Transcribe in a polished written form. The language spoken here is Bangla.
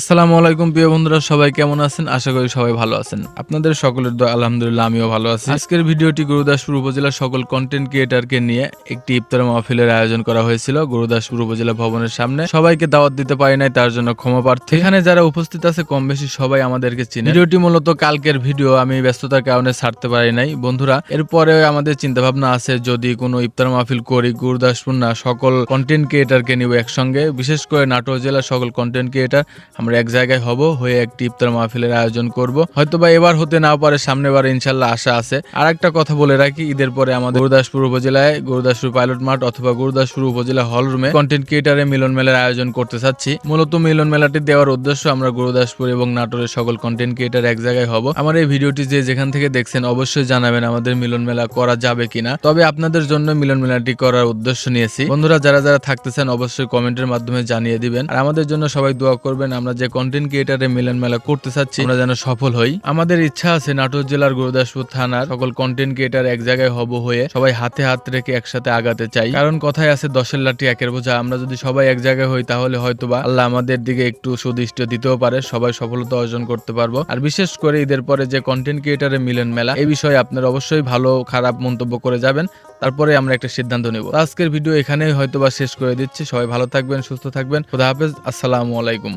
আসসালামু আলাইকুম প্রিয় বন্ধুরা, সবাই কেমন আছেন? আশা করি সবাই ভালো আছেন। আপনাদের সকলের দোয়া আলহামদুলিল্লাহ আমিও ভালো আছি। আজকের ভিডিওটি গুরুদাসপুর উপজেলার সকল কন্টেন্ট ক্রিয়েটরকে নিয়ে একটি ইফতার মাহফিলের আয়োজন করা হয়েছিল গুরুদাসপুর উপজেলা ভবনের সামনে। সবাইকে দাওয়াত দিতে পারি নাই, তার জন্য ক্ষমা প্রার্থী। এখানে যারা উপস্থিত আছে কম বেশি সবাই আমাদেরকে চিনে। ভিডিওটি মূলত কালকের ভিডিও, আমি ব্যস্ততার কারণে ছাড়তে পারি নাই বন্ধুরা। এরপরে আমাদের চিন্তা ভাবনা আছে যদি কোনো ইফতার মাহফিল করি গুরুদাসপুর না সকল কন্টেন্ট ক্রিয়েটরকে নিব একসঙ্গে, বিশেষ করে নাটোর জেলার সকল কন্টেন্ট ক্রিয়েটর আমরা এক জায়গায় হব, হয়ে একটি ইফতার মাহফিলের আয়োজন করব। হয়তোবা এবার হতে না পারে, সামনে বার ইনশাল্লাহ আশা আছে। আর একটা কথা বলে রাখি, ঈদের পরে আমাদের গুরুদাসপুর উপজেলায় গুরুদাসপুর পাইলট মাঠ অথবা গুরুদাসপুর উপজেলা হল রুমে কন্টেন্ট ক্রিয়েটরের মিলন মেলার আয়োজন করতে চাচ্ছি। মূলত মিলন মেলাটি দেওয়ার উদ্দেশ্য আমরা গুরুদাসপুর এবং নাটোরের সকল কন্টেন্ট ক্রিয়েটর এক জায়গায় হব। আমার এই ভিডিওটি যে যেখান থেকে দেখছেন অবশ্যই জানাবেন আমাদের মিলন মেলা করা যাবে কিনা। তবে আপনাদের জন্য মিলন মেলাটি করার উদ্দেশ্য নিয়েছি। বন্ধুরা যারা যারা থাকতেছেন অবশ্যই কমেন্টের মাধ্যমে জানিয়ে দিবেন। আর আমাদের জন্য সবাই দোয়া করবেন, আমরা যে কন্টেন্ট ক্রিয়েটরের মিলন মেলা করতে চাচ্ছি আমরা যেন সফল হই। আমাদের ইচ্ছা আছে নাটোর জেলার গুরুদাসপুর থানার সকল কন্টেন্ট ক্রিয়েটর এক জায়গায় হব, হয়ে সবাই হাতে হাত রেখে একসাথে আগাতে চাই। কারণ কথায় আছে 10-এর লাঠি 1-এর বোঝা। আমরা যদি সবাই এক জায়গায় হই তাহলে হয়তোবা আল্লাহ আমাদের দিকে একটু সুদৃষ্টি দিতেও পারে, সবাই সফলতা অর্জন করতে পারবো। আর বিশেষ করে ঈদের পরে যে কন্টেন্ট ক্রিয়েটরের মিলন মেলা, এই বিষয়ে আপনারা অবশ্যই ভালো খারাপ মন্তব্য করে যাবেন, তারপরে আমরা একটা সিদ্ধান্ত নেব। আজকের ভিডিও এখানেই হয়তোবা শেষ করে দিচ্ছি। সবাই ভালো থাকবেন, সুস্থ থাকবেন। খোদা হাফেজ, আসসালামু আলাইকুম।